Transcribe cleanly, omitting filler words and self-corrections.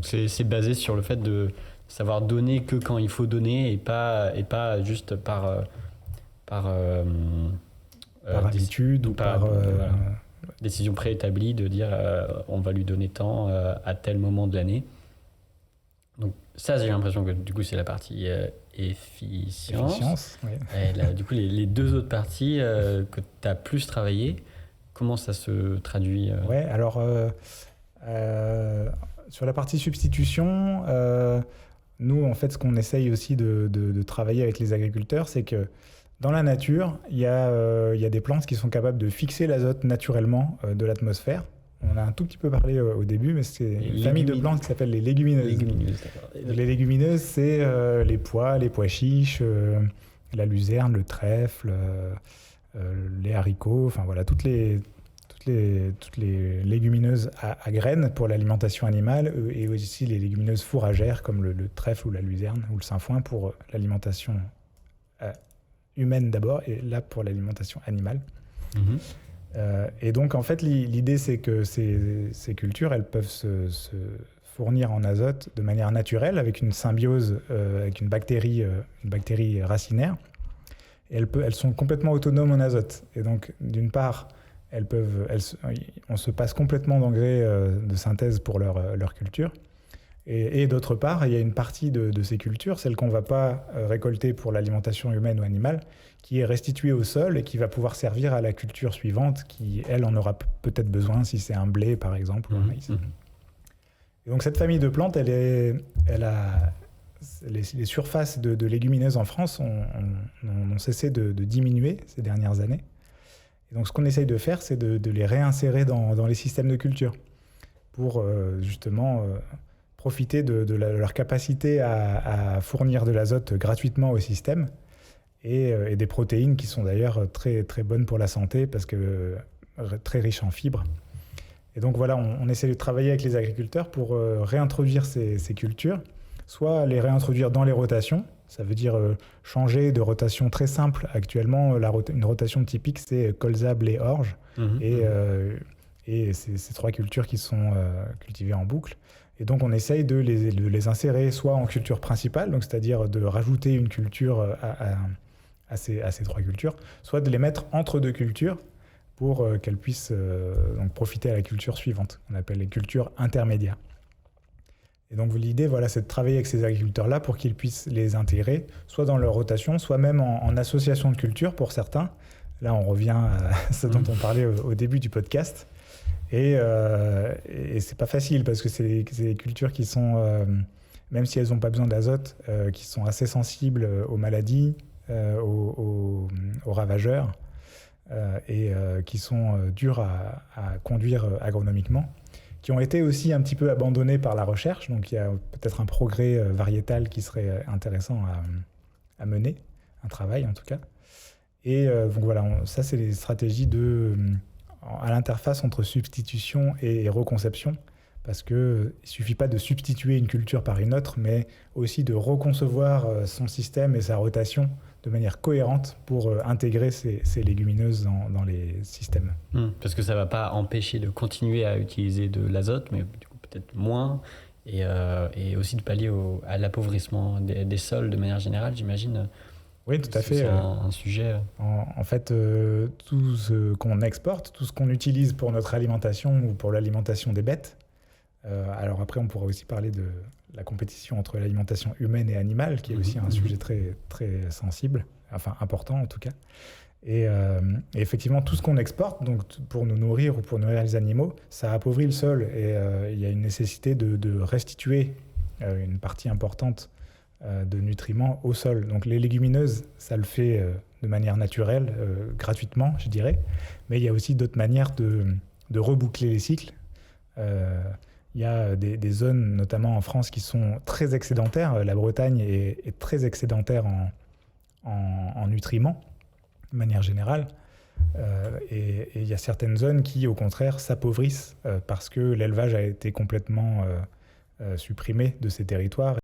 Donc c'est basé sur le fait de savoir donner que quand il faut donner et pas juste par habitude ou par... voilà, décision préétablie de dire on va lui donner tant à tel moment de l'année. Donc ça, j'ai l'impression que du coup c'est la partie efficience. Oui. Et là, du coup les deux autres parties que tu as plus travaillé, comment ça se traduit Ouais, alors sur la partie substitution, nous en fait ce qu'on essaye aussi de travailler avec les agriculteurs, c'est que dans la nature, il y a des plantes qui sont capables de fixer l'azote naturellement de l'atmosphère. On a un tout petit peu parlé au début, mais c'est une famille de plantes qui s'appelle les légumineuses. Les légumineuses, c'est les pois chiches, la luzerne, le trèfle, les haricots, enfin voilà, toutes les légumineuses à graines pour l'alimentation animale et aussi les légumineuses fourragères comme le trèfle ou la luzerne ou le sainfoin pour l'alimentation humaine d'abord et là pour l'alimentation animale. Et donc en fait l'idée c'est que ces cultures elles peuvent se fournir en azote de manière naturelle avec une symbiose avec une bactérie racinaire et elles sont complètement autonomes en azote et donc d'une part on se passe complètement d'engrais de synthèse pour leur culture. Et d'autre part, il y a une partie de ces cultures, celle qu'on ne va pas récolter pour l'alimentation humaine ou animale, qui est restituée au sol et qui va pouvoir servir à la culture suivante, qui, elle, en aura peut-être besoin si c'est un blé, par exemple, ou un maïs. Et donc cette famille de plantes, les surfaces de légumineuses en France ont cessé de diminuer ces dernières années. Et donc ce qu'on essaye de faire, c'est de les réinsérer dans les systèmes de culture pour justement profiter de leur capacité à fournir de l'azote gratuitement au système et des protéines qui sont d'ailleurs très, très bonnes pour la santé parce que très riches en fibres. Et donc voilà, on essaie de travailler avec les agriculteurs pour réintroduire ces cultures, soit les réintroduire dans les rotations. Ça veut dire changer de rotation très simple. Actuellement, une rotation typique, c'est colza, blé, orge. Et ces trois cultures qui sont cultivées en boucle. Et donc, on essaye de les insérer soit en culture principale, donc c'est-à-dire de rajouter une culture à ces trois cultures, soit de les mettre entre deux cultures pour qu'elles puissent donc profiter à la culture suivante, qu'on appelle les cultures intermédiaires. Et donc l'idée, voilà, c'est de travailler avec ces agriculteurs-là pour qu'ils puissent les intégrer, soit dans leur rotation, soit même en association de cultures pour certains. Là, on revient à ce dont on parlait au début du podcast. Et c'est pas facile parce que c'est des cultures qui sont, même si elles n'ont pas besoin d'azote, qui sont assez sensibles aux maladies, aux ravageurs, et qui sont dures à conduire agronomiquement, qui ont été aussi un petit peu abandonnés par la recherche. Donc il y a peut-être un progrès variétal qui serait intéressant à mener, un travail en tout cas. Et donc voilà, ça c'est les stratégies à l'interface entre substitution et reconception, parce qu'il ne suffit pas de substituer une culture par une autre, mais aussi de reconcevoir son système et sa rotation de manière cohérente pour intégrer ces légumineuses dans les systèmes. Parce que ça ne va pas empêcher de continuer à utiliser de l'azote, mais du coup peut-être moins, et aussi de pallier à l'appauvrissement des sols de manière générale, j'imagine. Oui, tout à fait. C'est un sujet. En fait, tout ce qu'on exporte, tout ce qu'on utilise pour notre alimentation ou pour l'alimentation des bêtes, alors après, on pourra aussi parler de la compétition entre l'alimentation humaine et animale, qui est aussi un sujet très, très sensible, enfin important en tout cas. Et effectivement, tout ce qu'on exporte, donc pour nous nourrir ou pour nourrir les animaux, ça appauvrit le sol. Et il y a une nécessité de restituer une partie importante de nutriments au sol. Donc les légumineuses, ça le fait de manière naturelle, gratuitement, je dirais. Mais il y a aussi d'autres manières de reboucler les cycles. Il y a des zones, notamment en France, qui sont très excédentaires. La Bretagne est très excédentaire en nutriments, de manière générale. Et il y a certaines zones qui, au contraire, s'appauvrissent parce que l'élevage a été complètement supprimé de ces territoires.